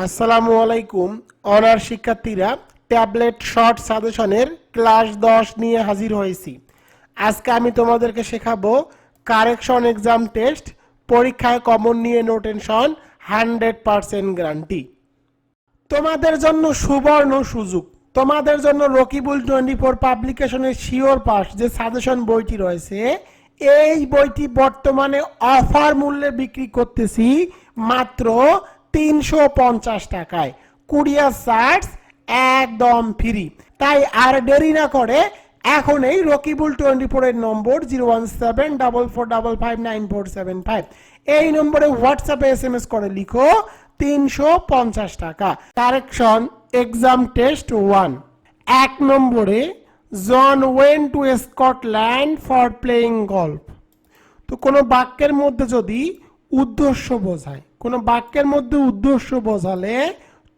আসসালামু আলাইকুম অনার শিক্ষার্থীরা ট্যাবলেট শর্ট সাজেশনের ক্লাস 10 নিয়ে হাজির হয়েছি। আজকে আমি তোমাদেরকে শেখাবো কারেকশন এক্সাম টেস্ট, পরীক্ষায় কমন নিয়ে নো টেনশন, 100% গ্যারান্টি। তোমাদের জন্য সুবর্ণ সুযোগ, তোমাদের জন্য রকিবুল 24 পাবলিকেশনের শিওর পাস যে সাজেশন বইটি রয়েছে, এই বইটি বর্তমানে অফার মূল্যে বিক্রি করতেছি মাত্র 350 টাকায়, কুরিয়ার চার্জ একদম ফ্রি। তাই আর দেরি না করে এখন এই রকিবুল 24 এর নম্বর 01744559475 এই নম্বরে হোয়াটসঅ্যাপে SMS করে লিখো 350 টাকা। Correction exam test 1। 1 নম্বরে John went to Scotland for playing golf. তো কোনো বাক্যের মধ্যে যদি উদ্দেশ্য বোঝায়, কোনো বাক্যের মধ্যে উদ্দেশ্য বোঝালে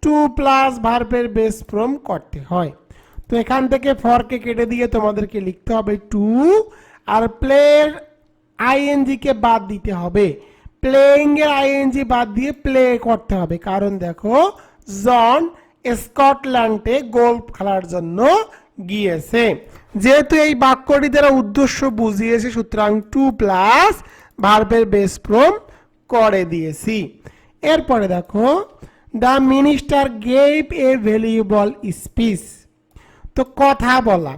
টু প্লাস ভার্বের বেস ফর্ম করতে হয়। তো এখান থেকে ফরকে কেটে দিয়ে তোমাদেরকে লিখতে হবে টু, আর প্লের আইএনজি কে বাদ দিতে হবে, প্লেইং এর আইএনজি বাদ দিয়ে প্লে করতে হবে। কারণ দেখো জন স্কটল্যান্ডে গল্ফ খেলার জন্য গিয়েছে। যেহেতু এই বাক্যটি দ্বারা উদ্দেশ্য বুঝিয়েছে, সুতরাং টু প্লাস ভার্বের বেস ফর্ম করে দিয়েছি। এরপরে দেখো the minister gave a valuable speech. তো কথা বলা,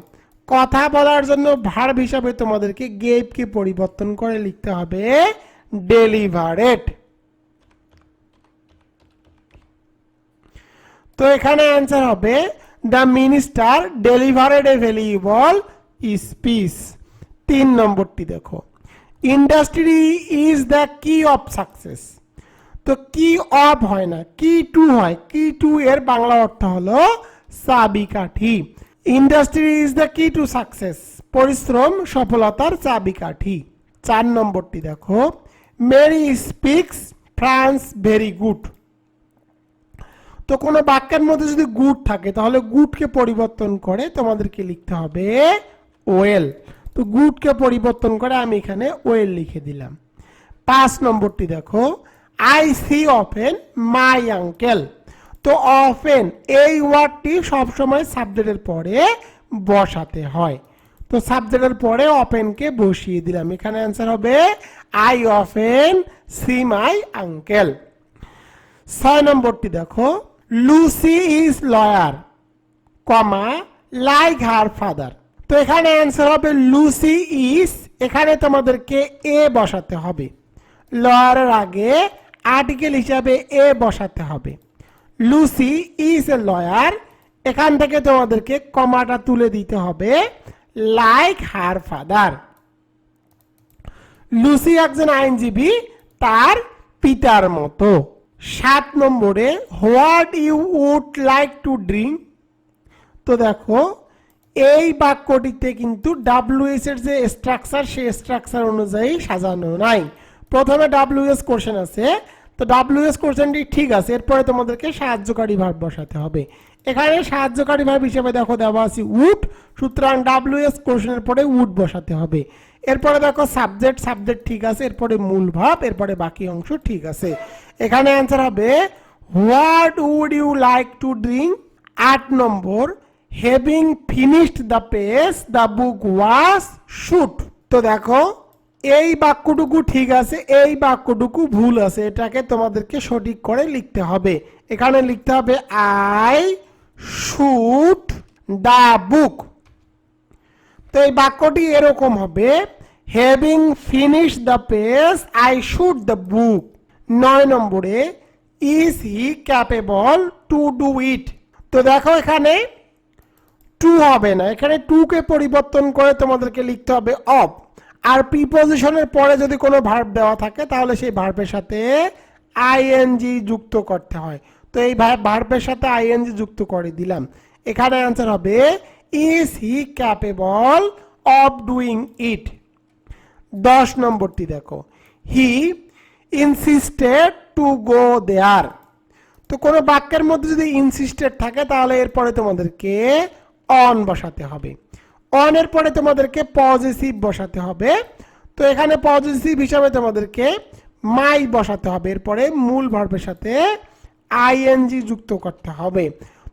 কথা বলার জন্য ভার্ব হিসাবে তোমাদেরকে গেভ কে পরিবর্তন করে লিখতে হবে ডেলিভারেড। তো এখানে অ্যান্সার হবে the minister delivered a valuable speech. 3 নম্বরটি দেখো ইন্ডাস্ট্রি ইজ দ্য কি অফ সাকসেস। তো কি অফ হয় না, কি টু হয়। কি টু এর বাংলা অর্থ হলো চাবিকাঠি। Industry is the key to success, পরিশ্রম সফলতার চাবিকাঠি। 4 নম্বরটি দেখো Mary speaks France very good. তো কোনো বাক্যের মধ্যে যদি গুড থাকে তাহলে গুডকে পরিবর্তন করে তোমাদেরকে লিখতে হবে ওয়েল। তো গুডকে পরিবর্তন করে আমি এখানে ওয়েল লিখে দিলাম। 5 নম্বরটি দেখো I see often my uncle. তো অফেন এই ওয়ার্ডটি সবসময় সাবজেক্টের পরে বসাতে হয়। তো সাবজেক্টের পরে অফেনকে বসিয়ে দিলাম। এখানে অ্যান্সার হবে I often see my uncle. 6 নম্বরটি দেখো Lucy is lawyer comma like her father. তো এখানে অ্যান্সার হবে লুসি ইজ, এখানে তোমাদেরকে এ বসাতে হবে, লয়ারের আগে আর্টিকেল হিসাবে এ বসাতে হবে। লুসি ইজ এ লয়ার, এখান থেকে তোমাদেরকে কমাটা তুলে দিতে হবে লাইক হার ফাদার। লুসি একজন আইনজীবী তার পিতার মতো। 7 নম্বরে what you would like to drink. তো দেখো এই বাক্যটিতে কিন্তু ডাব্লিউএস এর যে স্ট্রাকচার সেই স্ট্রাকচার অনুযায়ী সাজানো নাই। প্রথমে ডাব্লিউএস কোশ্চেন আছে, তো ডাব্লিউএস কোশ্চেনটি ঠিক আছে, এরপরে তোমাদেরকে সাহায্যকারী ভার্ব বসাতে হবে। এখানে সাহায্যকারী ভার্ব হিসেবে দেখো দেওয়া আছে উড, সুতরাং ডাব্লিউএস কোশ্চেনের পরে উড বসাতে হবে। এরপরে দেখো সাবজেক্ট, সাবজেক্ট ঠিক আছে, এরপরে মূল ভাব, এরপরে বাকি অংশ ঠিক আছে। এখানে অ্যান্সার হবে what would you like to drink. 8 নম্বর having finished the page the book was shut. তো দেখো এই বাক্যটুকু ঠিক আছে, এই বাক্যটুকু ভুল আছে, এটাকে তোমাদেরকে সঠিক করে লিখতে হবে। এখানে লিখতে হবে আই শুট দ্য বুক। তো এই বাক্যটি এরকম হবে having finished the page I shoot the book. 9 নম্বরে is he capable two do it. তো দেখো এখানে টু হবে না, এখানে টু কে পরিবর্তন করে তোমাদেরকে লিখতে হবে অফ। আর প্রিপজিশনের পরে যদি কোনো ভার্ব দেওয়া থাকে তাহলে সেই ভার্বের সাথে আইএনজি যুক্ত করতে হয়। তো এই ভার্বের সাথে আইএনজি যুক্ত করে দিলাম। এখানে অ্যান্সার হবে is he capable of doing it. 10 নম্বরটি দেখো হি ইনসিস্টেড টু গো দেয়ার। তো কোনো বাক্যের মধ্যে যদি ইনসিস্টেড থাকে তাহলে এরপরে তোমাদেরকে অন বসাতে হবে, অন এর পরে তোমাদেরকে পজিটিভ বসাতে হবে। তো এখানে পজিটিভ হিসাবে তোমাদেরকে মাই বসাতে হবে, এরপরে মূল ভার্বের সাথে আইএনজি যুক্ত করতে হবে।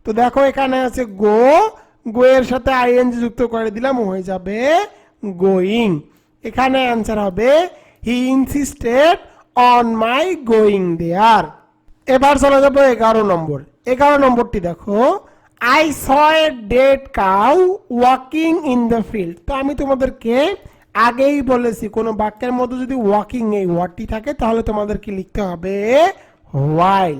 তো দেখো এখানে আছে গো, গো এর সাথে আইএনজি যুক্ত করে দিলাম, হয়ে যাবে গোয়িং। এখানে অ্যান্সার হবে he insisted on my going there. এবার চলে যাবো 11 নম্বর। 11 নম্বরটি দেখো, I saw a dead cow walking in the field. তো আমি তোমাদেরকে আগেই বলেছি কোনো বাক্যের মধ্যে যদি ওয়াকিং এই ওয়ার্ডটি থাকে তাহলে তোমাদেরকে লিখতে হবে হোয়াইল।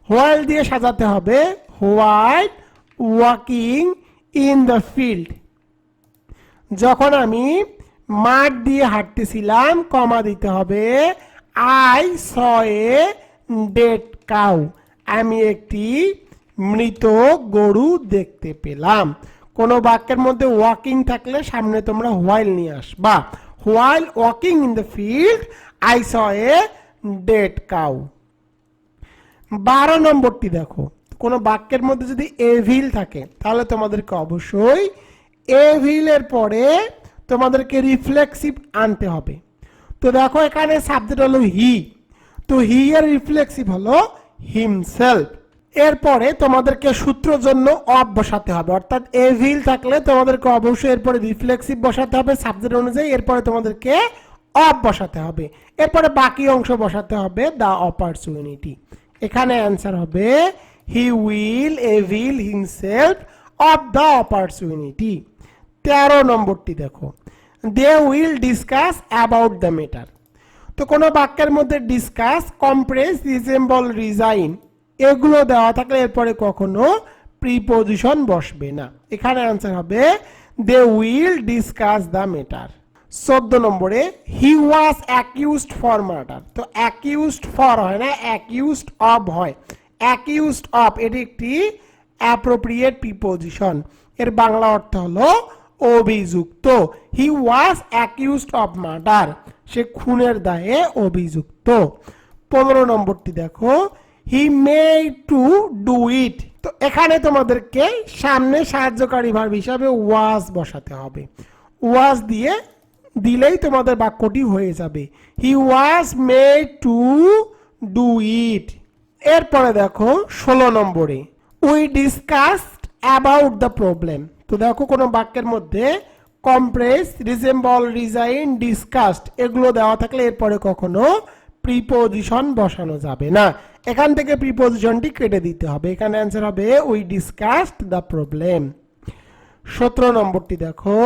হোয়াইল দিয়ে সাজাতে হবে while walking in the field. যখন আমি মাঠ দিয়ে হাঁটতেছিলাম, কমা দিতে হবে I saw a dead cow, আমি একটি মৃত গরু দেখতে পেলাম। কোন বাক্যের মধ্যে ওয়াকিং থাকলে সামনে তোমরা হোয়াইল নিয়ে আসবা। While walking in the field I saw a dead cow. 12 নম্বরটি দেখো, কোন বাক্যের মধ্যে যদি এভিল থাকে তাহলে তোমাদেরকে অবশ্যই এভিল এর পরে তোমাদেরকে রিফ্লেক্সিভ আনতে হবে। তো দেখো এখানে সাবজেক্ট হলো হি, তো হি এর রিফ্লেক্সিভ হলো হিমসেলফ। এরপরে তোমাদেরকে সূত্রের জন্য অফ বসাতে হবে, অর্থাৎ এভিল থাকলে তোমাদেরকে অবশ্যই এরপরে রিফ্লেক্সিভ বসাতে হবে সাবজেক্ট অনুযায়ী, এরপরে তোমাদেরকে অফ বসাতে হবে, এরপরে বাকি অংশ বসাতে হবে দ্য অপরচুনিটি। এখানে অ্যান্সার হবে he will avail himself of the opportunity. 13 নম্বরটি দেখো, they will discuss about the matter. তো কোনো বাক্যের মধ্যে ডিসকাস, কম্প্রেস, রিজেম্বল, রিজাইন এগুলো দেওয়া থাকলে এরপরে কখনো প্রিপোজিশন বসবে না। এখানে অ্যান্সার হবে they will discuss the matter. 14 নম্বরে he was accused for murder. তো অ্যাকিউজড ফর হয় না, অ্যাকিউজড অফ হয়। অ্যাকিউজড অফ এটি একটি অ্যাপ্রোপ্রিয়েট প্রিপোজিশন, এর বাংলা অর্থ হলো অভিযুক্ত। He was accused of murder, সে খুনের দায়ে অভিযুক্ত। 15 নম্বরটি দেখো, he made to do it. তো এখানে তোমাদেরকে সামনে সাহায্যকারী ভার্ব হিসাবে ওয়াজ বসাতে হবে। ওয়াজ দিয়ে দিলেই তোমাদের বাক্যটি হয়ে যাবে he was made to do it. এরপরে দেখো 16 নম্বরে we discussed about the problem. তো দেখো কোনো বাক্যের মধ্যে কম্প্রেস, রিজেম্বল, রিজাইন, ডিসকাসড এগুলো দেওয়া থাকলে এরপরে কখনো প্রিপোজিশন বসানো যাবে না, এখান থেকে প্রিপোজিশনটি কেটে দিতে হবে। এখানে অ্যান্সার হবে উই ডিসকাসড দ্য প্রবলেম। 17 নম্বরটি দেখো,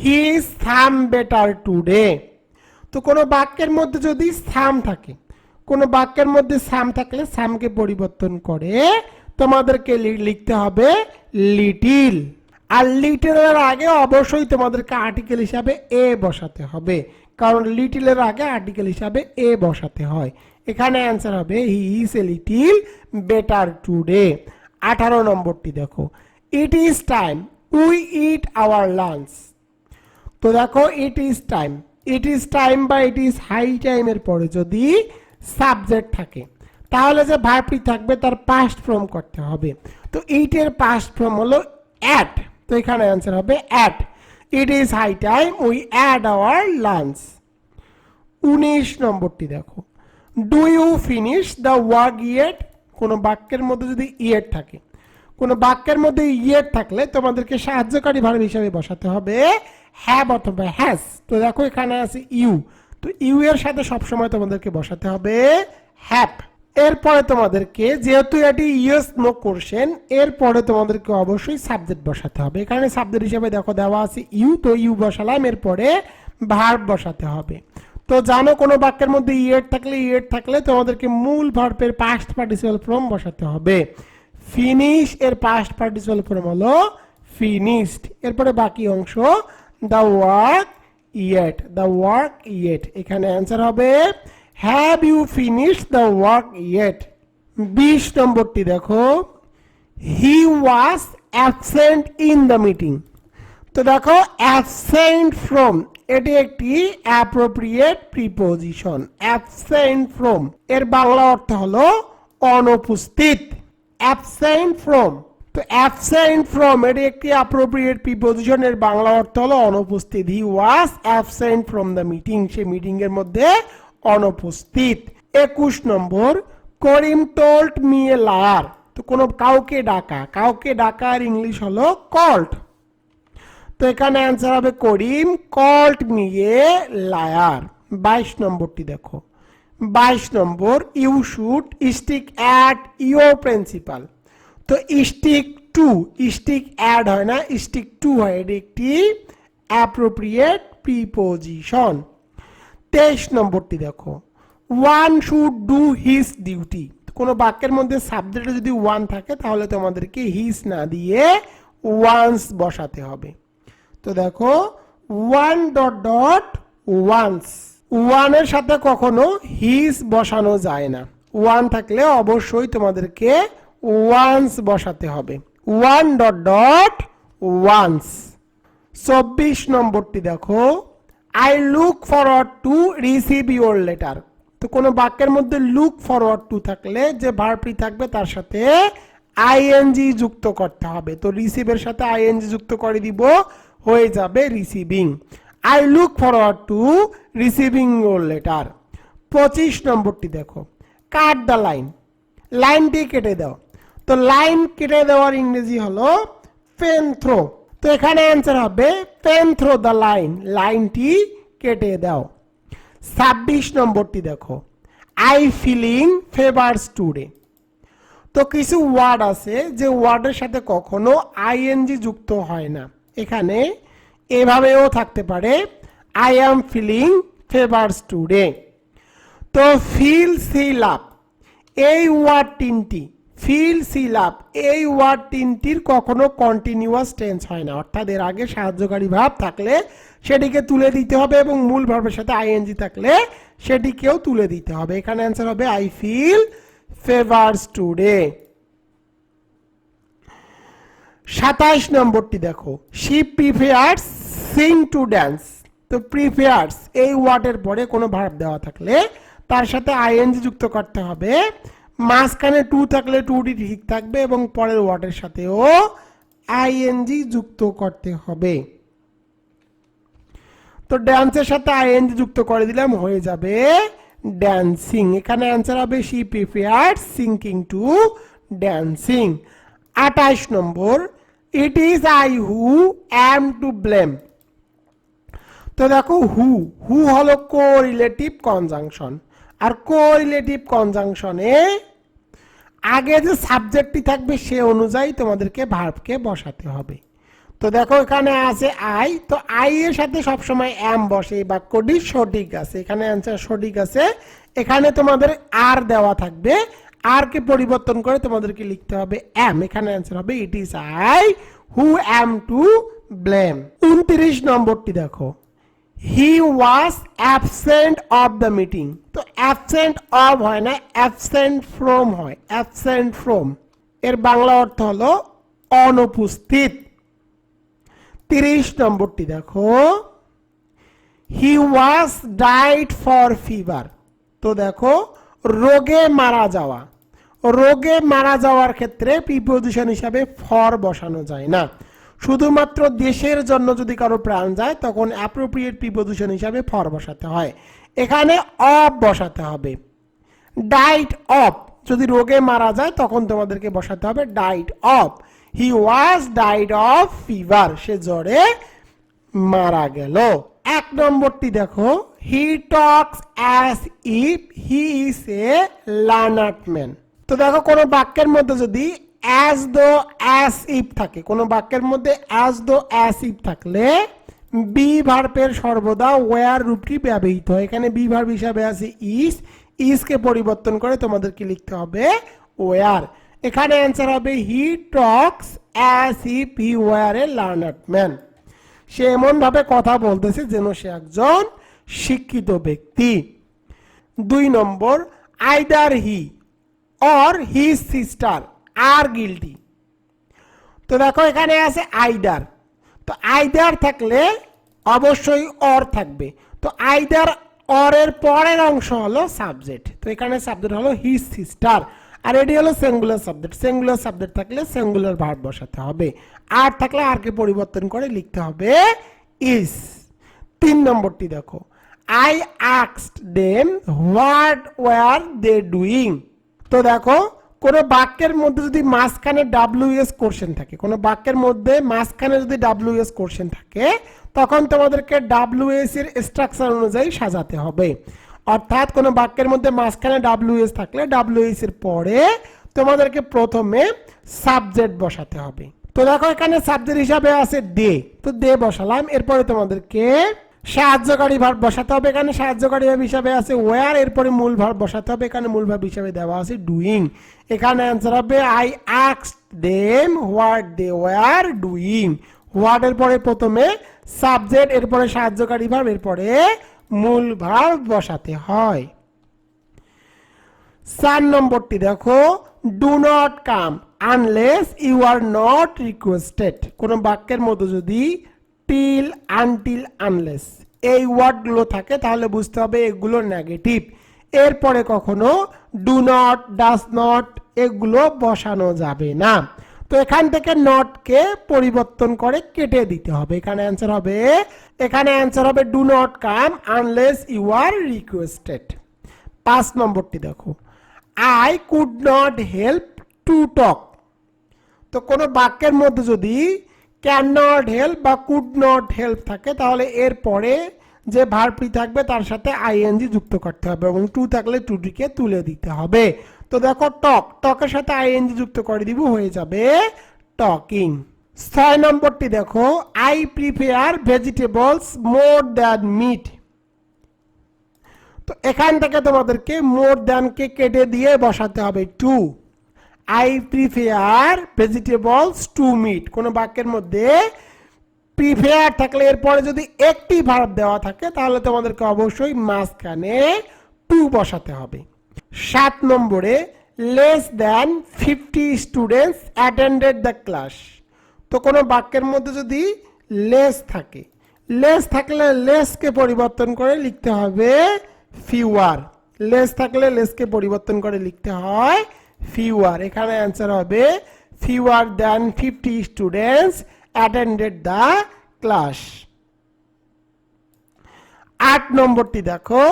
he is some better today. তো কোনো বাক্যের মধ্যে যদি সাম থাকে, কোনো বাক্যের মধ্যে সাম থাকলে সামকে পরিবর্তন করে তোমাদেরকে লিখতে হবে লিটিল। আর লিটলের আগে অবশ্যই তোমাদেরকে আর্টিকেল হিসাবে এ বসাতে হবে, কারণ লিটিলের আগে আর্টিকেল হিসাবে এ বসাতে হয়। এখানে অ্যান্সার হবে হি is a little better today. 18 নম্বরটি দেখো, it is time we eat hour lunch. তো দেখো it is time, it is time বা ইট ইজ হাই টাইমের পরে যদি সাবজেক্ট থাকে তাহলে যে ভার্বটি থাকবে তার পাস্ট ফর্ম করতে হবে। তো ইটের পাস্ট ফর্ম হলো অ্যাট, তো এখানে অ্যান্সার হবে at. It is high time we had our lunch. 19 নম্বরটি দেখো, do you finish the work yet. কোনো বাক্যের মধ্যে যদি ইয়েট থাকে, কোনো বাক্যের মধ্যে ইয়েট থাকলে তোমাদেরকে সাহায্যকারী ভার্ব হিসাবে বসাতে হবে হ্যাভ অথবা হ্যাজ। তো দেখো এখানে আছে ইউ, তো ইউ এর সাথে সবসময় তোমাদেরকে বসাতে হবে হ্যাভ। এরপরে তোমাদেরকে যেহেতু এটি ইয়েস নো কোশ্চেন, এরপরে তোমাদেরকে অবশ্যই সাবজেক্ট বসাতে হবে। এখানে সাবজেক্ট হিসেবে দেখো দেওয়া আছে ইউ, তো ইউ বসালাম, এরপরে ভার্ব বসাতে হবে। তো জানো কোনো বাক্যের মধ্যে ইয়েট থাকলে তোমাদেরকে মূল ভার্বের পাস্ট পার্টিসিপাল ফর্ম বসাতে হবে। ফিনিশ এর পাস্ট পার্টিসিপাল ফর্ম হলো ফিনিশড। এরপরে বাকি অংশ the work yet, the work yet. এখানে অ্যান্সার হবে have you finished the work yet. 20 নম্বরটি দেখো, he was absent in the meeting. তো দেখো অ্যাবসেন্ট ফ্রম এটি একটি অ্যাপ্রোপ্রিয়েট প্রিপোজিশন। অ্যাবসেন্ট ফ্রম এর বাংলা অর্থ হলো অনুপস্থিত। অ্যাবসেন্ট ফ্রম, তো অ্যাবসেন্ট ফ্রম এটি একটি অ্যাপ্রোপ্রিয়েট প্রিপোজিশন, এর বাংলা অর্থ হলো অনুপস্থিত। He was absent from the meeting, সে মিটিং এর মধ্যে অনুপস্থিত। 21 number, Karim told me a liar, তো কোনো কাউকে ডাকার ইংলিশ হলো কল্ড। তো এখানে অ্যান্সার হবে Karim called me a liar. 22 নম্বরটি দেখো, 22 number, you should stick at your principal. তো স্টিক টু, স্টিক অ্যাড হয় না, স্টিক টু হয়, এটি একটি অ্যাপ্রোপ্রিয়েট প্রিপোজিশন। 23 নম্বরটি দেখো, one should do his duty. কোনো বাক্যের মধ্যে সাবজেক্টে যদি ওয়ান থাকে তাহলে তোমাদেরকে হিজ না দিয়ে ওয়ান্স বসাতে হবে। তো দেখো ওয়ান ডট ডট ওয়ান্স, ওয়ানের সাথে কখনো হিজ বসানো যায় না, ওয়ান থাকলে অবশ্যই তোমাদেরকে ওয়ান্স বসাতে হবে, ওয়ান ডট ডট ওয়ান্স। 24 নম্বরটি দেখো, I look forward to receive your letter. তো কোনো বাক্যের মধ্যে লুক ফরওয়ার্ড টু থাকলে যে ভার্বটি থাকবে তার সাথে আইএনজি যুক্ত করতে হবে। তো রিসিভের সাথে আইএনজি যুক্ত করে দিব, হয়ে যাবে receiving. I look forward to receiving your letter. 25 নম্বরটি দেখো, কাট দ্য লাইন, লাইনটি কেটে দাও। তো লাইন কেটে দেওয়ার ইংরেজি হলো পেন থ্রো। তো এখানে অ্যান্সার হবে পেন থ্রো দ্য লাইন, লাইনটি কেটে দাও। 26 নম্বরটি দেখো, আই ফিলিং ফেভারস টুডে। তো কিছু ওয়ার্ড আছে যে ওয়ার্ডের সাথে কখনো আইএনজি যুক্ত হয় না, এখানে এভাবেও থাকতে পারে, আই অ্যাম ফিলিং ফেভারস টুডে। তো ফিল সিল আপ, এই ওয়ার্ড তিনটি, ফিল সিল আপ, এই ওয়ার্ড তিনটির কখনো কন্টিনিউয়াস টেন্স হয় না, অর্থাৎ এর আগে সাহায্যকারী ভাব থাকলে সেটিকে তুলে দিতে হবে এবং মূল ভার্বের সাথে আইএনজি থাকলে সেটিকেও তুলে দিতে হবে। এখানে অ্যান্সার হবে আই ফিল ফেভারস টুডে। 27 নম্বরটি দেখো, শি প্রিফেয়ার্স সিং টু ড্যান্স। তো প্রিফেয়ার্স এই ওয়ার্ডের পরে কোনো ভার্ব দেওয়া থাকলে তার সাথে আইএনজি যুক্ত করতে হবে, মাঝখানে টু থাকলে টুটি ঠিক থাকবে এবং পরের ওয়ার্ডের সাথেও আইএনজি যুক্ত করতে হবে। তো ড্যান্সের সাথে আইএনজি যুক্ত করে দিলাম, হয়ে যাবে ড্যান্সিং। এখানে অ্যান্সার হবে she prefers singing to dancing. 28 নম্বর, it is I who am to blame. তো দেখো হু হলো কোরিলেটিভ কনজাংশন, আর কোরিলেটিভ কনজাংশনে আগে যে সাবজেক্টটি থাকবে সে অনুযায়ী তোমাদেরকে ভার্বকে বসাতে হবে। তো দেখো এখানে আছে আই, তো আই এর সাথে সবসময় অ্যাম বসে, এই বাক্যটি সঠিক আছে, এখানে অ্যান্সার সঠিক আছে। এখানে তোমাদের আর দেওয়া থাকবে, আর কে পরিবর্তন করে তোমাদেরকে লিখতে হবে অ্যাম, এখানে অ্যান্সার হবে it is I who am to blame. 29 নম্বরটি দেখো, he was absent of the meeting. তো অ্যাবসেন্ট অফ হয় না, অ্যাবসেন্ট ফ্রম হয়, অ্যাবসেন্ট ফ্রম এর বাংলা অর্থ হলো অনুপস্থিত। 30 নম্বরটি দেখো, he was died for fever. তো দেখো রোগে মারা যাওয়া, রোগে মারা যাওয়ার ক্ষেত্রে প্রিপোজিশন হিসাবে ফর বসানো যায় না, শুধুমাত্র দেশের জন্য যদি কারো প্রাণ যায় তখন অ্যাপ্রোপ্রিয়েট প্রিপোজিশন হিসাবে ফর বসাতে হয়, এখানে অফ বসাতে হবে। ডাইড অফ, যদি রোগে মারা যায় তখন তোমাদেরকে বসাতে হবে died of. He was died of fever, সে জ্বরে মারা গেল। 1 নম্বরটি দেখো, he talks as if he is a learned man. তো দেখো কোনো বাক্যের মধ্যে যদি অ্যাজ দো অ্যাজ ইফ থাকে, কোনো বাক্যের মধ্যে অ্যাজ দো অ্যাজ ইফ থাকলে বি ভার্বের সর্বদা ওয়্যার রূপটি ব্যবহৃত হয়। এখানে বি ভার্ব হিসাবে আছে ইজ, ইজকে পরিবর্তন করে তোমাদেরকে লিখতে হবে ওয়্যার। এখানে অ্যান্সার হবে he talks as if he were a learned man. সে এমন ভাবে কথা বলতেছে যেন সে একজন শিক্ষিত ব্যক্তি। 2 number, either he or his sister are guilty. তো দেখো এখানে আছে আইদার, তো আইদার থাকলে অবশ্যই অর থাকবে, তো আইদার অর এর পরের অংশ হলো সাবজেক্ট, তো এখানে সাবজেক্ট হলো হিজ সিস্টার, আর এটি হলো সিঙ্গুলার সাবজেক্ট, সিঙ্গুলার সাবজেক্ট থাকলে সিঙ্গুলার ভার্ব বসাতে হবে, আর থাকলে আর কে পরিবর্তন করে লিখতে হবে ইজ। 3 নম্বরটি দেখো, I asked them what were they doing. তো দেখো কোনো বাক্যের মধ্যে যদি মাঝখানে WS কোশ্চেন থাকে, কোনো বাক্যের মধ্যে মাঝখানে যদি WS কোশ্চেন থাকে, তখন তোমাদেরকে WS এর স্ট্রাকচার অনুযায়ী সাজাতে হবে। অর্থাৎ কোনো বাক্যের মধ্যে মাঝখানে WS থাকলে WS এর পরে তোমাদেরকে প্রথমে সাবজেক্ট বসাতে হবে। তো দেখো এখানে সাবজেক্ট হিসাবে আছে দে, তো দে বসালাম। এরপরে তোমাদেরকে সাহায্যকারী ভার্ব বসাতে হবে। এখানে সাহায্যকারী ভার্ব হিসাবে আছে ওয়্যার, এরপরে মূল ভার্ব বসাতে হবে। এখানে মূল ভার্ব হিসাবে দেওয়া আছে ডুইং। এখানে অ্যান্সার হবে I asked them what they were doing. What এর পরে প্রথমে সাবজেক্ট, এরপরে সাহায্যকারী ভার্ব, এরপরে মূল ভার্ব বসাতে হয়। 4 নম্বরটি দেখো, do not come unless you are not requested. কোন বাক্যের মধ্যে যদি টিল, আনটিল, আনলেস এই ওয়ার্ডগুলো থাকে তাহলে বুঝতে হবে এগুলো নেগেটিভ। এরপরে কখনো ডু নট, ডাজ নট এগুলো বসানো যাবে না। তো এখান থেকে নটকে পরিবর্তন করে কেটে দিতে হবে। এখানে অ্যান্সার হবে do not come unless you are requested. 5 নম্বরটি দেখো, I could not help to talk. তো কোনো বাক্যের মধ্যে যদি ক্যান নট হেল্প বা কুড নট হেল্প থাকে তাহলে এরপরে যে ভার্বটি থাকবে তার সাথে আইএনজি যুক্ত করতে হবে এবং টু থাকলে টুটিকে তুলে দিতে হবে। তো দেখো টকের সাথে আইএনজি যুক্ত করে দিব, হয়ে যাবে টকিং। 6 নম্বরটি দেখো, I prefer vegetables more than meat. তো এখান থেকে তোমাদেরকে মোর দ্যানকে কেটে দিয়ে বসাতে হবে to. I prefer vegetables to meat. কোন বাক্যের মধ্যে প্রিফার থাকলে এরপরে যদি একটি ভার্ব দেওয়া থাকে তাহলে তোমাদেরকে অবশ্যই মাঝখানে টু বসাতে হবে। 7 নম্বরে, less than 50 students attended the class. তো কোনো বাক্যের মধ্যে যদি লেস থাকে, লেস থাকলে লেসকে পরিবর্তন করে লিখতে হবে ফিউয়ার। লেস থাকলে লেসকে পরিবর্তন করে লিখতে হয় ফিউয়ার। এখানে অ্যান্সার হবে fewer than 50 students attended the class. 8 নম্বরটি দেখো,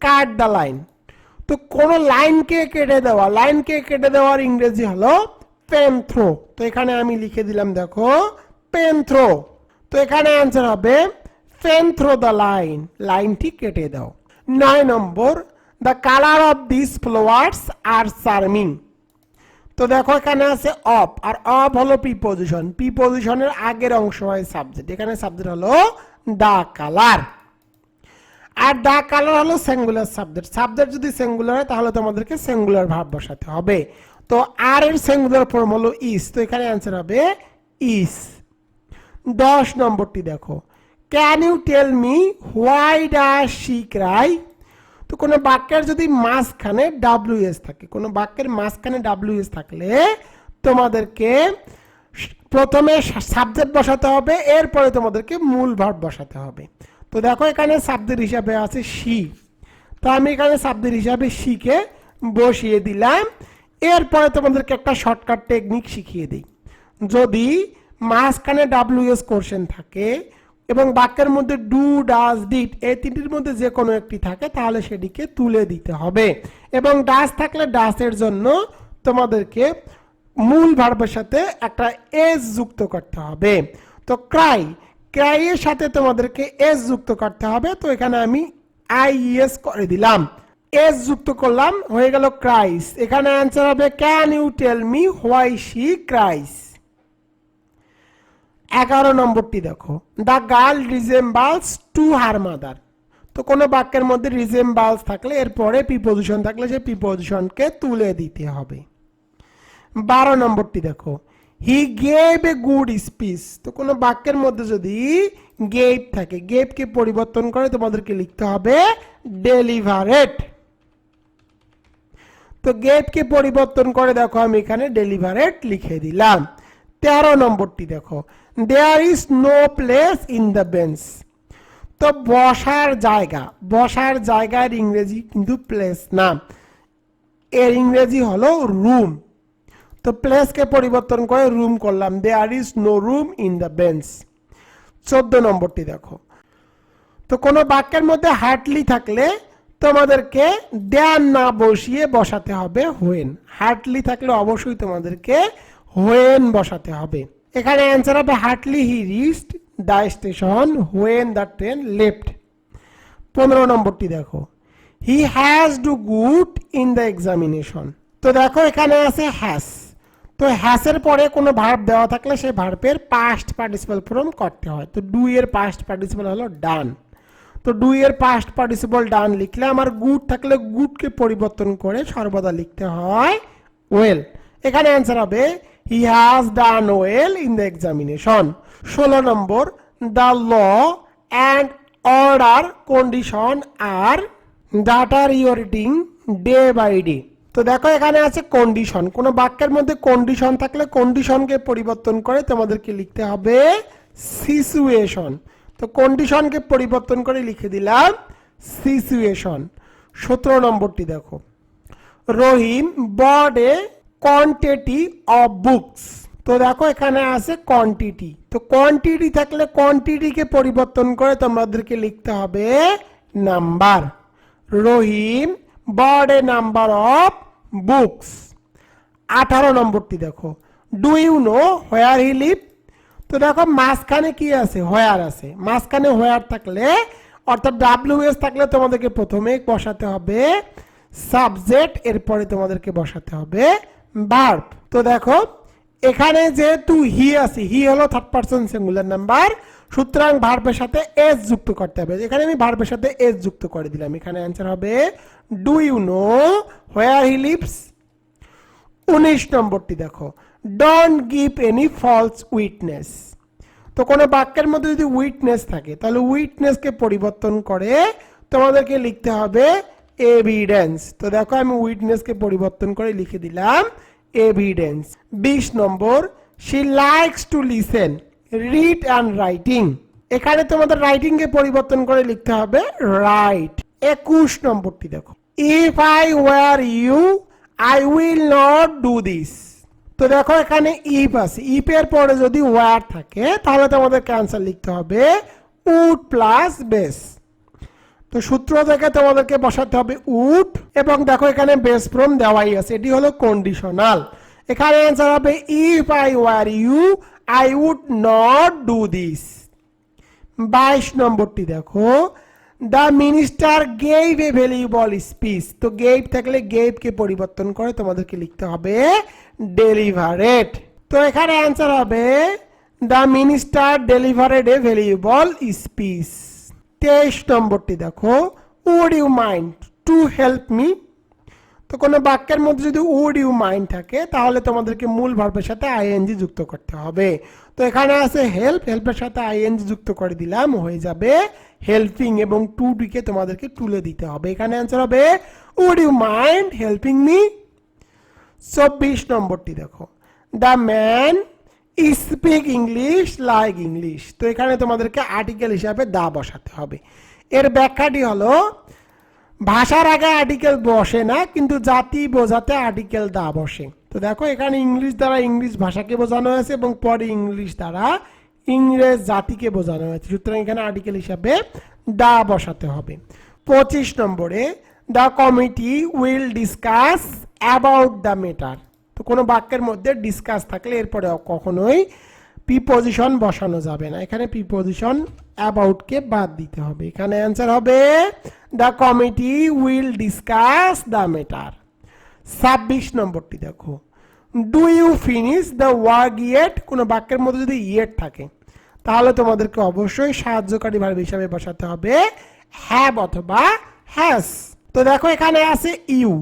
কাট দ্য লাইন। তো কোন লাইনকে কেটে দেওয়ার ইংরেজি হলো পেন থ্রো। তো এখানে আমি লিখে দিলাম দেখো পেন থ্রো। তো এখানে অ্যান্সার হবে পেন থ্রো দ্য লাইন, লাইনটি কেটে দাও। 9 number, the colour of this flowers are charming. তো দেখো এখানে আছে অফ, আর অফ হলো প্রিপোজিশন, প্রিপোজিশনের আগের অংশ হয় সাবজেক্ট। এখানে সাবজেক্ট হলো দা কালার, আর দা কালার হলো সিঙ্গুলার সাবজেক্ট। সাবজেক্ট যদি সিঙ্গুলার হয় তাহলে তোমাদেরকে সিঙ্গুলার ভার্ব বসাতে হবে। তো আর এর সিঙ্গুলার ফর্ম হলো ইজ। তো এখানে অ্যান্সার হবে ইজ। 10 নম্বরটি দেখো, can you tell me why does she cry. তো কোনো বাক্যের যদি মাঝখানে WS থাকে, কোনো বাক্যের মাঝখানে WS থাকলে তোমাদেরকে প্রথমে সাবজেক্ট বসাতে হবে, এরপরে তোমাদেরকে মূল ভার্ব বসাতে হবে। তো দেখো এখানে সাবজেক্ট হিসাবে আছে শি, তো আমি এখানে সাবজেক্ট হিসাবে শিকে বসিয়ে দিলাম। এরপরে তোমাদেরকে একটা শর্টকাট টেকনিক শিখিয়ে দিই। যদি মাঝখানে WS কোশ্চেন থাকে এবং বাক্যের মধ্যে ডু, ডাজ, ডিড এই তিনটির মধ্যে যে কোনো একটি থাকে তাহলে সেটিকে তুলে দিতে হবে, এবং ডাজ থাকলে ডাজের জন্য তোমাদেরকে মূল ভার্বের সাথে একটা এস যুক্ত করতে হবে। তো ক্রাই এর সাথে তোমাদেরকে এস যুক্ত করতে হবে। তো এখানে আমি IES করে দিলাম, এস যুক্ত করলাম, হয়ে গেল ক্রাইস। এখানে অ্যান্সার হবে can you tell me why she cries. 11 নম্বরটি দেখো, the girl resembles to her mother. তো কোনো বাক্যের মধ্যে রিজেম্বলস থাকলে এরপরে প্রিপোজিশন থাকলে সেই প্রিপোজিশনকে তুলে দিতে হবে। 12 নম্বরটি দেখো, he gave a good speech. তো কোনো বাক্যের মধ্যে যদি গেভ থাকে, গেভকে পরিবর্তন করে তোমাদেরকে লিখতে হবে ডেলিভারেড। তো গেভকে পরিবর্তন করে দেখো আমি এখানে ডেলিভারেড লিখে দিলাম। 13 নম্বরটি দেখো, there is no place in the bench. তো বসার জায়গার ইংরেজি কিন্তু প্লেস না, এর ইংরেজি হলো রুম। তো প্লেসকে পরিবর্তন করে রুম করলাম, there is no room in the bench. 14 নম্বরটি দেখো, তো কোনো বাক্যের মধ্যে হার্ডলি থাকলে তো তোমাদেরকে দেন না বসিয়ে বসাতে হবে হোয়েন। হার্টলি থাকলে অবশ্যই তোমাদেরকে হোয়েন বসাতে হবে। এখানে অ্যান্সার হবে Hartley he reached the station when the train left. 15 নম্বরটি দেখো, he has do good in the examination. তো দেখো এখানে আছে হ্যাজ। তো হ্যাসের পরে কোনো ভার্ব দেওয়া থাকলে সেই ভার্বের পাস্ট পার্টিসিপল ফর্ম করতে হয়। তো ডু এর পাস্ট পার্টিসিপল হলো ডান। তো ডু এর পাস্ট পার্টিসিপল ডান লিখলে আমার গুড থাকলে গুডকে পরিবর্তন করে সর্বদা লিখতে হয় ওয়েল। এখানে অ্যান্সার হবে he has done well in the examination. 16 নম্বর, the law and order condition are that are you are reading day by day. তো দেখো এখানে আছে কন্ডিশন। কোনো বাক্যের মধ্যে কন্ডিশন থাকলে কন্ডিশনকে পরিবর্তন করে তোমাদেরকে লিখতে হবে সিচুয়েশন। তো কন্ডিশনকে পরিবর্তন করে লিখে দিলাম সিচুয়েশন। 17 নম্বরটি দেখো, রহিম bought A quantity of books. তো দেখো এখানে আছে কোয়ান্টিটি। তো কোয়ান্টিটি থাকলে কোয়ান্টিটিকে পরিবর্তন করে তোমাদেরকে লিখতে হবে number. Rahim bought a number of books. 18 নম্বরটি দেখো, do you know where he live. তো দেখো মাঝখানে কি আছে, হোয়ার আছে। মাঝখানে হোয়ার থাকলে অর্থাৎ ডাব্লিউএস থাকলে তোমাদেরকে প্রথমে বসাতে হবে সাবজেক্ট, এরপরে তোমাদেরকে বসাতে হবে ভার্ব। তো দেখো এখানে যেহেতু হি আছে, হি হলো থার্ড পারসন সিঙ্গুলার নাম্বার, সুতরাং ভার্বের সাথে এস যুক্ত করতে হবে। এখানে আমি ভার্বের সাথে এস যুক্ত করে দিলাম। এখানে অ্যান্সার হবে do you know where he lives. 19 নম্বরটি দেখো, don't give any false witness. তো কোনো বাক্যের মধ্যে যদি উইটনেস থাকে তাহলে উইটনেসকে পরিবর্তন করে তোমাদেরকে লিখতে হবে এভিডেন্স। তো দেখো আমি উইটনেসকে পরিবর্তন করে লিখে দিলাম evidence. 20 number, she likes to listen read and writing. এখানে তোমাদের রাইটিং কে পরিবর্তন করে লিখতে হবে রাইট। 21 নম্বরটি দেখো, if I were you I will not do this. তো দেখো এখানে ইফ আছে, ইফ এর পরে যদি ওয়ার থাকে তাহলে তোমাদের ক্যান্সার লিখতে হবে উড প্লাস বেস। তো সূত্র থেকে তোমাদেরকে বসাতে হবে উড, এবং দেখো এখানে বেস ফর্ম দেওয়াই আছে, এটি হলো কন্ডিশনাল। এখানে অ্যান্সার হবে if I were you I would not do this. 22 নম্বরটি দেখো, the minister gave a valuable speech. তো গেভ থাকলে গেভ কে পরিবর্তন করে তোমাদেরকে লিখতে হবে ডেলিভারেড। তো এখানে অ্যান্সার হবে the minister delivered a valuable speech. 23 নম্বরটি দেখো, would you mind to help me. তো কোনো বাক্যের মধ্যে যদি উড ইউ মাইন্ড থাকে তাহলে তোমাদেরকে মূল ভার্বের সাথে আইএনজি যুক্ত করতে হবে। তো এখানে আছে হেল্প, হেল্পের সাথে আইএনজি যুক্ত করে দিলাম, হয়ে যাবে হেল্পিং, এবং টু কে তোমাদেরকে তুলে দিতে হবে। এখানে অ্যান্সার হবে would you mind helping me. 24 নম্বরটি দেখো, the man speak English like English. তো এখানে তোমাদেরকে আর্টিকেল হিসাবে দা বসাতে হবে। এর ব্যাখ্যাটি হলো ভাষার আগে আর্টিকেল বসে না, কিন্তু জাতি বোঝাতে আর্টিকেল দা বসে। তো দেখো এখানে ইংলিশ দ্বারা ইংলিশ ভাষাকে বোঝানো হয়েছে এবং পরে ইংলিশ দ্বারা ইংরেজ জাতিকে বোঝানো হয়েছে, সুতরাং এখানে আর্টিকেল হিসাবে দা বসাতে হবে। 25 নম্বরে, the committee will discuss about the matter. তো কোনো বাক্যের মধ্যে ডিসকাস থাকলে এরপরে কখনোই প্রিপজিশন বসানো যাবে না, এখানে প্রিপজিশন অ্যাবাউটকে বাদ দিতে হবে। এখানে অ্যান্সার হবে the committee will discuss the matter. 26 নম্বরটি দেখো, do you finish the work yet. কোনো বাক্যের মধ্যে যদি ইয়েট থাকে তাহলে তোমাদেরকে অবশ্যই সাহায্যকারী ভার্ব হিসাবে বসাতে হবে হ্যাভ অথবা হ্যাজ। তো দেখো এখানে আছে ইউ।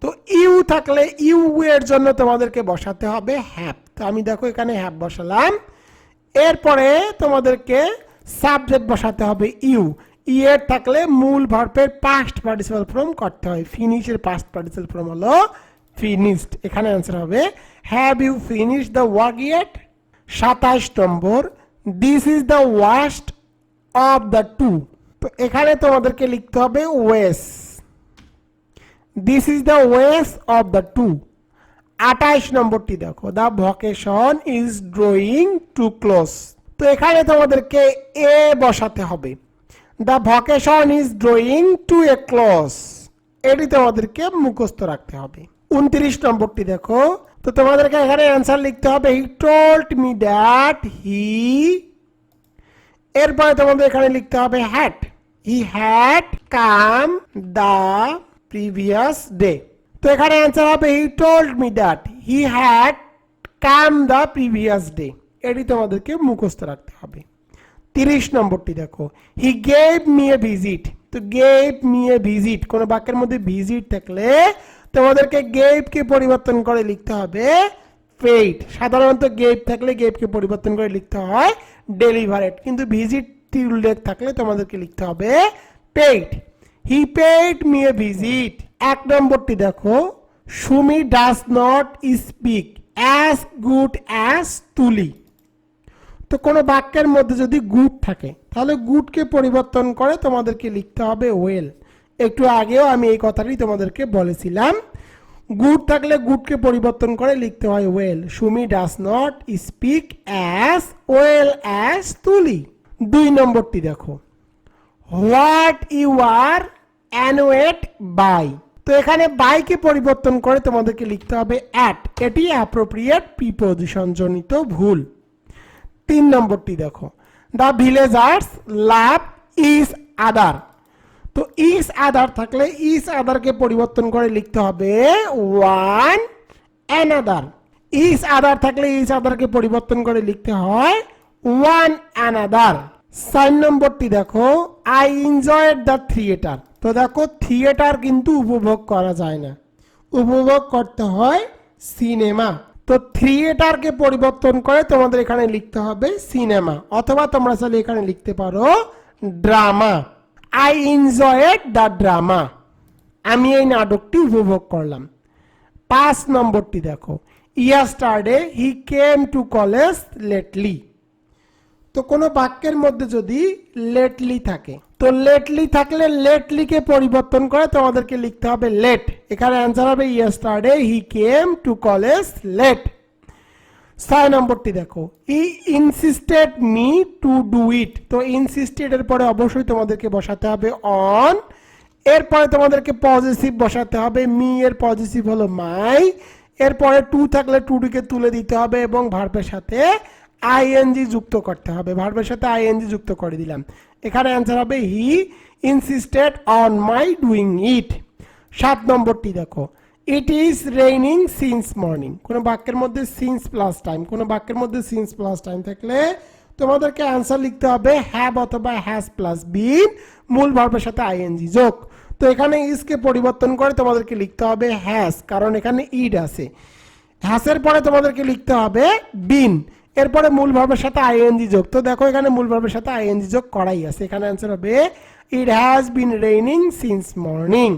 তো ইউ থাকলে ইউ এর জন্য তোমাদেরকে বসাতে হবে হ্যাভ। তো আমি দেখো এখানে হ্যাভ বসালাম, এরপরে তোমাদেরকে সাবজেক্ট বসাতে হবে ইউ। ইয়ের থাকলে মূল ভার্বের পাস্ট পার্টিসিপাল ফর্ম করতে হয়। ফিনিশের পাস্ট পার্টিসিপাল ফর্ম হলো ফিনিশড। এখানে অ্যান্সার হবে have you finish the work yet. 27 নম্বর, this is the worst of the two. তো এখানে তোমাদেরকে লিখতে হবে worse. This is the worse of the two. 28 নম্বরটি দেখো, দ্য vacation is drawing to close. তো এখানে তোমাদেরকে এ বসাতে হবে। The vacation is drawing to a close. এটি তোমাদেরকে মুখস্থ রাখতে হবে। 29 নম্বরটি দেখো, তো তোমাদেরকে এখানে অ্যান্সার লিখতে হবে he told me that he, এরপরে তোমাদের এখানে লিখতে হবে had, he had come the previous day. তো এখানে অ্যান্সার হবে he told me that he had come the previous day. এটি তোমাদেরকে মুখস্থ রাখতে হবে। 30 নম্বরটি দেখো, he gave me a visit. তো গেভ মি এ ভিজিট, কোন বাক্যের মধ্যে ভিজিট থাকলে তোমাদেরকে গেভ কে পরিবর্তন করে লিখতে হবে পেইড। সাধারণত গেভ থাকলে গেভ কে পরিবর্তন করে লিখতে হয় ডেলিভারেড, কিন্তু ভিজিট উল্লেখ থাকলে তোমাদেরকে লিখতে হবে paid. He paid me a visit. 1 নম্বরটি দেখো, Sumi does not speak as good as Tuli. তো কোনো বাক্যের মধ্যে যদি গুড থাকে তাহলে গুডকে পরিবর্তন করে তোমাদেরকে লিখতে হবে ওয়েল। একটু আগেও আমি এই কথাটি তোমাদেরকে বলেছিলাম, গুড থাকলে গুডকে পরিবর্তন করে লিখতে হয় well. Sumi does not speak as well as Tuli. 2 নম্বরটি দেখো, what you are annoyed by. তো এখানে বাইকে পরিবর্তন করে তোমাদেরকে লিখতে হবে অ্যাট, এটি অ্যাপ্রোপ্রিয়েট প্রিপোজিশন জনিত ভুল। 3 নম্বরটি দেখো, দ্য ভিলেজার্স লাভ ইজ আদার। তো ইজ আদার থাকলে ইজ আদারকে পরিবর্তন করে লিখতে হবে ওয়ান অ্যানাদার। ইজ আদার থাকলে ইজ আদারকে পরিবর্তন করে লিখতে হয় ওয়ান অ্যানাদার। 4 নম্বরটি দেখো, আই এনজয়েড দ্য থিয়েটার। তো দেখো থিয়েটার কিন্তু উপভোগ করা যায় না, উপভোগ করতে হয় সিনেমা। তো থিয়েটারকে পরিবর্তন করে তোমাদের এখানে লিখতে হবে সিনেমা, অথবা তোমরা চাইলে এখানে লিখতে পারো drama. I enjoyed the drama, আমি এই নাটকটি উপভোগ করলাম। 5 নম্বরটি দেখো, yesterday he came to college lately. তো কোনো বাক্যের মধ্যে যদি লেটলি থাকে, তো লেটলি থাকলে লেটলিকে পরিবর্তন করে তোমাদেরকে লিখতে হবে লেট। এখানে অ্যান্সার হবে yesterday he came to college late. 6 নম্বরটি দেখো, he insisted me to do it. তো ইনসিস্টেড এর পরে অবশ্যই তোমাদেরকে বসাতে হবে অন, এরপরে তোমাদেরকে পজিটিভ বসাতে হবে, মি এর পজিটিভ হলো মাই, এরপরে টু থাকলে টুটিকে তুলে দিতে হবে এবং ভার্বের সাথে আইএনজি যুক্ত করতে হবে। ভার্বের সাথে আইএনজি যুক্ত করে দিলাম। এখানে অ্যান্সার হবে he insisted on my doing it. 7 নম্বরটি দেখো, it is raining since morning. কোনো বাক্যের মধ্যে সিন্স প্লাস টাইম, কোনো বাক্যের মধ্যে সিন্স প্লাস টাইম থাকলে তোমাদেরকে অ্যান্সার লিখতে হবে হ্যাভ অথবা হ্যাজ প্লাস বিন, মূল ভার্বের সাথে আইএনজি যোগ। তো এখানে ইজকে পরিবর্তন করে তোমাদেরকে লিখতে হবে হ্যাজ, কারণ এখানে ইড আছে। হ্যাজের পরে তোমাদেরকে লিখতে হবে বিন, এরপরে মূল ভার্বের সাথে আইএনজি যোগ। তো দেখো এখানে মূল ভার্বের সাথে আইএনজি যোগ করাই আছে, এখানে অ্যান্সার হবে it has been raining since morning.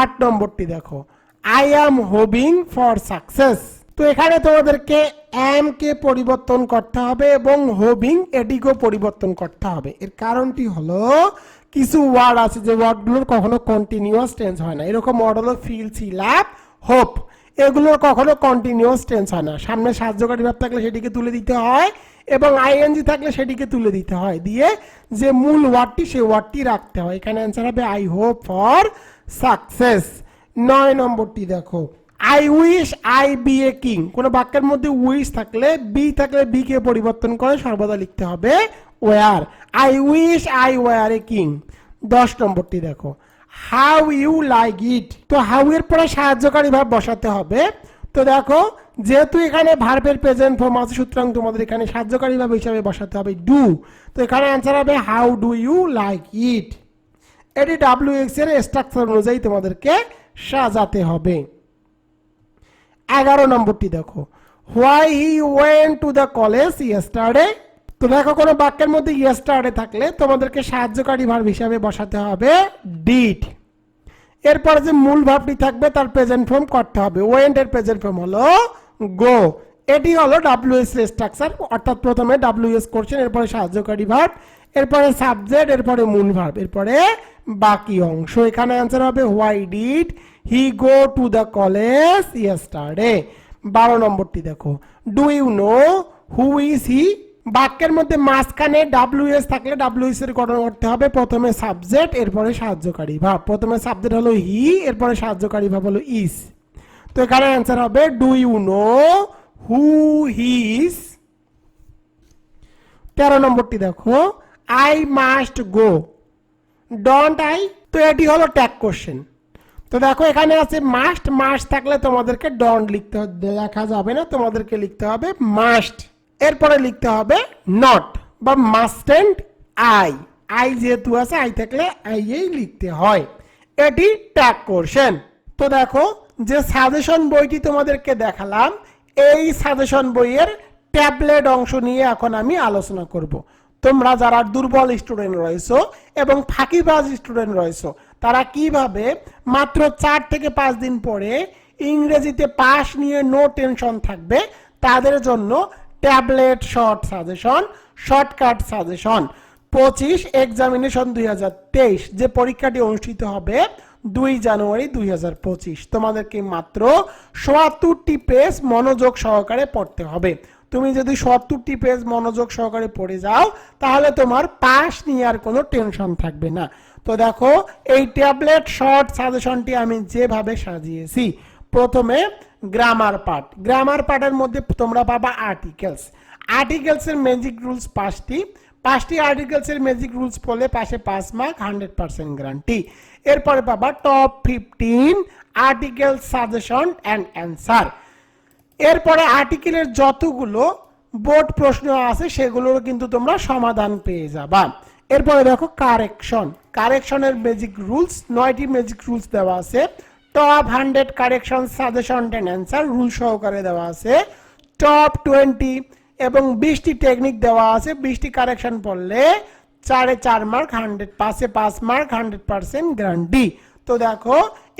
8 নম্বরটি দেখো, I am hoping for success. তো এখানে তোমাদেরকে অ্যাম কে পরিবর্তন করতে হবে এবং হোপিং এটিকেও পরিবর্তন করতে হবে। এর কারণটি হলো কিছু ওয়ার্ড আছে যে ওয়ার্ডগুলোর কখনো কন্টিনিউয়াস টেন্স হয় না। এরকম ওয়ার্ড হলো ফিল, ছিল, হোপ, এগুলোর কখনো কন্টিনিউয়াস টেন্স হয় না। সামনে সাহায্যকারী ভাব থাকলে সেটিকে তুলে দিতে হয় এবং আইএনজি থাকলে সেটিকে তুলে দিতে হয়, দিয়ে যে মূল ওয়ার্ডটি সেই ওয়ার্ডটি রাখতে হয়। এখানে অ্যান্সার হবে আই হোপ ফর সাকসেস। 9 নম্বরটি দেখো, I wish I be a king. কোনো বাক্যের মধ্যে উইশ থাকলে বি থাকলে বি কে পরিবর্তন করে সর্বদা লিখতে হবে were. I wish I were a king. 10 নম্বরটি দেখো, হাউ ইউ লাইক ইট। তো হাউ এর পরে সাহায্যকারী ভাব বসাতে হবে। তো দেখো যেহেতু এখানে ভার্বের প্রেজেন্ট ফর্ম আছে, সুতরাং তোমাদের এখানে সাহায্যকারী ভাব হিসাবে বসাতে হবে ডু। তো এখানে অ্যান্সার হবে how do you like it. এটি WX এর স্ট্রাকচার অনুযায়ী তোমাদেরকে সাজাতে হবে। 11 নম্বরটি দেখো, why he went to the college yesterday. তো দেখো কোনো বাক্যের মধ্যে ইয়েস্টারডে থাকলে তোমাদেরকে সাহায্যকারী ভার্ব হিসাবে বসাতে হবে ডিড। এরপরে যে মূল ভার্বটি থাকবে তার প্রেজেন্ট ফর্ম করতে হবে। ওয়েন্ট এর প্রেজেন্ট ফর্ম হলো গো। এটি হলো WS এর স্ট্রাকচার, অর্থাৎ প্রথমে WS করছেন, এরপরে সাহায্যকারী ভার্ব, এরপরে সাবজেক্ট, এরপরে মূল ভার্ব, এরপরে বাকি অংশ। এখানে অ্যান্সার হবে why did he go to the college yesterday. 12 নম্বরটি দেখো, do you know who is he. বাক্যের মধ্যে মাঝখানে ডাব্লিউএস থাকলে ডাব্লিউএস এর গঠন করতে হবে প্রথমে সাবজেক্ট এরপরে সাহায্যকারী ভাব। প্রথমে সাবজেক্ট হলো হি, এরপরে সাহায্যকারী ভাব হলো ইজ। তো এখানে অ্যান্সার হবে do you know who he is. 13 নম্বরটি দেখো, I must go don't I. তো এটি হলো ট্যাগ কোশ্চেন। তো দেখো এখানে আছে মাস্ট, মাস্ট থাকলে তোমাদেরকে ডন্ট লিখতে লেখা যাবে না, তোমাদেরকে লিখতে হবে মাস্ট। এরপরে লিখতে হবে নট বা মাস্টেন্ট আই, আই যেহেতু আছে আই থাকলে আই এই লিখতে হয়। এটি ট্যাগ কোশ্চেন। তো দেখো যে সাজেশন বইটি তোমাদেরকে দেখালাম, এই সাজেশন বইয়ের ট্যাবলেট অংশ নিয়ে এখন আমি আলোচনা করব। তোমরা যারা দুর্বল স্টুডেন্ট রয়েছো এবং ফাঁকিবাজ স্টুডেন্ট রয়েছো, তারা কিভাবে মাত্র 4 থেকে 5 দিন পরে ইংরেজিতে পাস নিয়ে নো টেনশন থাকবে, তাদের জন্য tablet short suggestion, shortcut suggestion 25 examination 2023, যে পরীক্ষাটি অনুষ্ঠিত হবে 2 জানুয়ারি 2025। তোমাদেরকে মাত্র 77টি পেজ মনোযোগ সহকারে পড়তে হবে। তুমি যদি 77টি পেজ মনোযোগ সহকারে পড়ে যাও তাহলে তোমার পাস নিয়ে আর কোনো টেনশন থাকবে না। তো দেখো এই ট্যাবলেট শর্ট সাজেশনটি আমি যেভাবে সাজিয়েছি, প্রথমে গ্রামার পার্ট। গ্রামার পার্টের মধ্যে তোমরা পাবা আর্টিকেলস। আর্টিকেলসের ম্যাজিক রুলস 5টি আর্টিকেলসের ম্যাজিক রুলস পড়লে পাশে 5 মার্ক, 100% গ্যারান্টি। এরপরে পাবা top 15 article suggestion and answer. এরপরে আর্টিকেলের যতগুলো বোর্ড প্রশ্ন আছে সেগুলোর কিন্তু তোমরা সমাধান পেয়ে যাবা। এরপরে দেখো কারেকশন। কারেকশনের ম্যাজিক রুলস 9টি ম্যাজিক রুলস দেওয়া আছে। Top 100 correction suggestion and answer rule সহকারে দেওয়া আছে। টপ 20 এবং 20টি টেকনিক দেওয়া আছে। 20টি কারেকশন পড়লে 4 মার্ক, 100 পাসে 5 মার্ক, 100% গ্যারান্টি। তো দেখো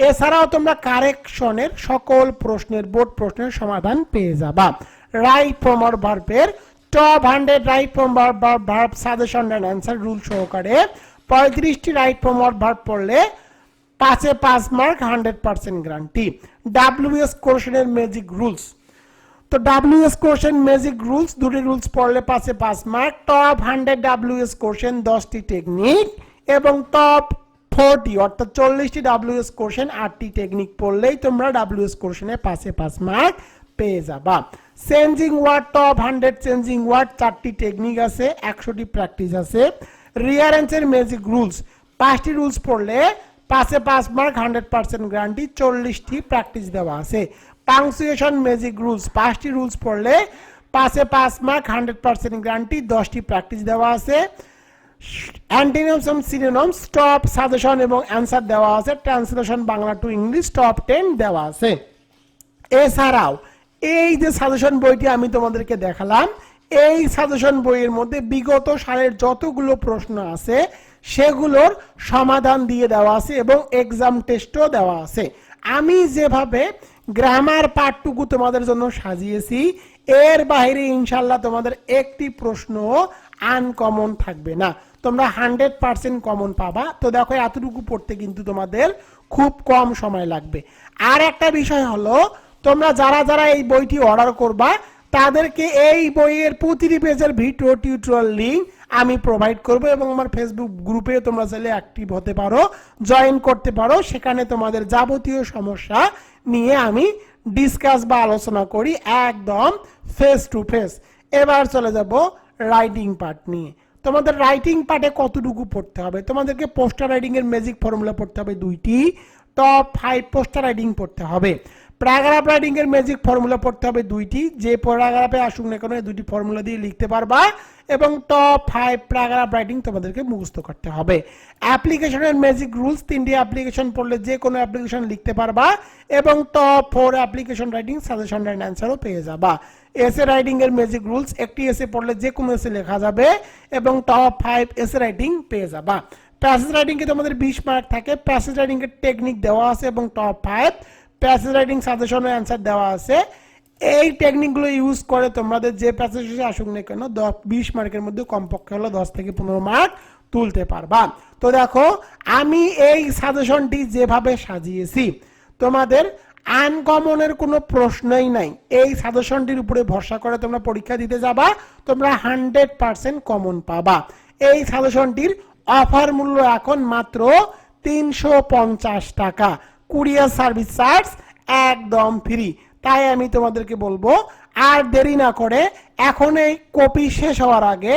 এছাড়াও তোমরা কারেকশনের সকল প্রশ্নের বোর্ড প্রশ্নের সমাধান পেয়ে যাবা। রাইট ফর্ম অর ভার্বের top 100 right form verb suggestion and answer rule সহকারে 35টি রাইট ফর্ম অর ভার্ব পড়লে 5 মার্ক, 100% গ্যারান্টি। ডাব্লিউএস কোশ্চেনের ম্যাজিক রুলস। তো ডাব্লিউএস কোশ্চেন ম্যাজিক রুলস, দুটি রুলস পড়লে 5 মার্ক। টপ 100 ডাব্লিউএস কোশ্চেন 10টি টেকনিক এবং টপ 40 অর্থাৎ 40টি ডাব্লিউএস কোশ্চেন 8টি টেকনিক পড়লেই তোমরা ডাব্লিউএস কোশ্চেনে 5 মার্ক পেয়ে যাবা। Changing word top 100 changing word 4টি টেকনিক আছে, 100টি প্র্যাকটিস আছে। রিয়ারেন্সের ম্যাজিক রুলস 5টি রুলস পড়লে 5 মার্ক, 100% গ্যারান্টি, 40টি প্র্যাকটিস দেওয়া আছে। পাংচুয়েশন ম্যাজিক রুলস 5টি রুলস পড়লে 5 মার্ক, 100% গ্যারান্টি, 10টি প্র্যাকটিস দেওয়া আছে। অ্যান্টিনিমস এবং সিনোনিমস টপ সাজেশন এবং অ্যান্সার দেওয়া আছে। Translation Bangla to English top 10 দেওয়া আছে। এছাড়াও এই যে সাজেশন বইটি আমি তোমাদেরকে দেখালাম, এই সাজেশন বইয়ের মধ্যে বিগত সালের যতগুলো প্রশ্ন আছে সেগুলোর সমাধান দিয়ে দেওয়া আছে এবং এক্সাম টেস্টও দেওয়া আছে। আমি যেভাবে গ্রামার পার্টটুকু তোমাদের জন্য সাজিয়েছি, এর বাইরে ইনশাল্লাহ তোমাদের একটি প্রশ্ন আনকমন থাকবে না, তোমরা 100% কমন পাবা। তো দেখো এতটুকু পড়তে কিন্তু তোমাদের খুব কম সময় লাগবে। আর একটা বিষয় হলো, তোমরা যারা যারা এই বইটি অর্ডার করবা তাদেরকে এই বইয়ের প্রতিটি পেজের ভিডিও টিউটোরিয়াল লিংক আমি প্রোভাইড করব এবং আমার ফেসবুক গ্রুপে তোমরা চাইলে অ্যাক্টিভ হতে পারো, জয়েন করতে পারো। সেখানে তোমাদের যাবতীয় সমস্যা নিয়ে আমি ডিসকাস বা আলোচনা করি একদম ফেস টু ফেস। এবার চলে যাব রাইটিং পার্ট নিয়ে। তোমাদের রাইটিং পার্টে কতটুকু পড়তে হবে? তোমাদেরকে পোস্টার রাইটিং এর ম্যাজিক ফর্মুলা পড়তে হবে 2টি, টপ 5 পোস্টার রাইটিং পড়তে হবে। প্যারাগ্রাফ রাইটিং এর ম্যাজিক ফর্মুলা পড়তে হবে 2টি, যে প্যারাগ্রাফে আসুক না কেন এই 2টি ফর্মুলা দিয়ে লিখতে পারবা এবং টপ 5 প্যারাগ্রাফ রাইটিং তোমাদেরকে মুখস্থ করতে হবে। অ্যাপ্লিকেশনের ম্যাজিক রুলস 3টি অ্যাপ্লিকেশন পড়লে যে কোনো অ্যাপ্লিকেশন লিখতে পারবা এবং top 4 application writing suggestion and অ্যান্সারও পেয়ে যাবা। এসে রাইটিং এর ম্যাজিক রুলস, একটি এসে পড়লে যে কোনো এসে লেখা যাবে এবং টপ 5 এসে রাইটিং পেয়ে যাবা। প্যাসেজ রাইটিং এ তোমাদের 20 মার্ক থাকে। প্যাসেজ রাইটিং এর টেকনিক দেওয়া আছে এবং টপ 5 প্যাসেজ রাইটিং সাজেশন ও অ্যান্সার দেওয়া আছে। এই টেকনিকগুলো ইউজ করে তোমাদের যে প্যাসেজ আসুক না কেন 20 মার্কের মধ্যে কমপক্ষে হলো 10 থেকে 15 মার্ক তুলতে পারবা। তো দেখো আমি এই সাজেশনটি যেভাবে সাজিয়েছি তোমাদের আনকমনের কোনো প্রশ্নই নাই। এই সাজেশনটির উপরে ভরসা করে তোমরা পরীক্ষা দিতে যাবা, তোমরা 100% কমন পাবা। এই সাজেশনটির অফার মূল্য এখন মাত্র 350 টাকা, কুরিয়ার সার্ভিস চার্জ একদম ফ্রি। তাই আমি তোমাদেরকে বলবো আর দেরি না করে এখন এই কপি শেষ হওয়ার আগে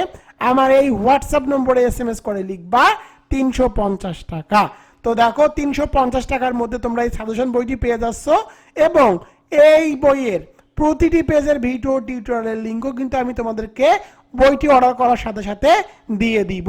আমার এই হোয়াটসঅ্যাপ নম্বরে SMS করে লিখবা 350 টাকা। তো দেখো 350 টাকার মধ্যে তোমরা এই সাজেশন বইটি পেয়ে যাচ্ছ, এবং এই বইয়ের প্রতিটি পেজের ভিডিও টিউটোরিয়ালের লিঙ্কও কিন্তু আমি তোমাদেরকে বইটি অর্ডার করার সাথে সাথে দিয়ে দিব।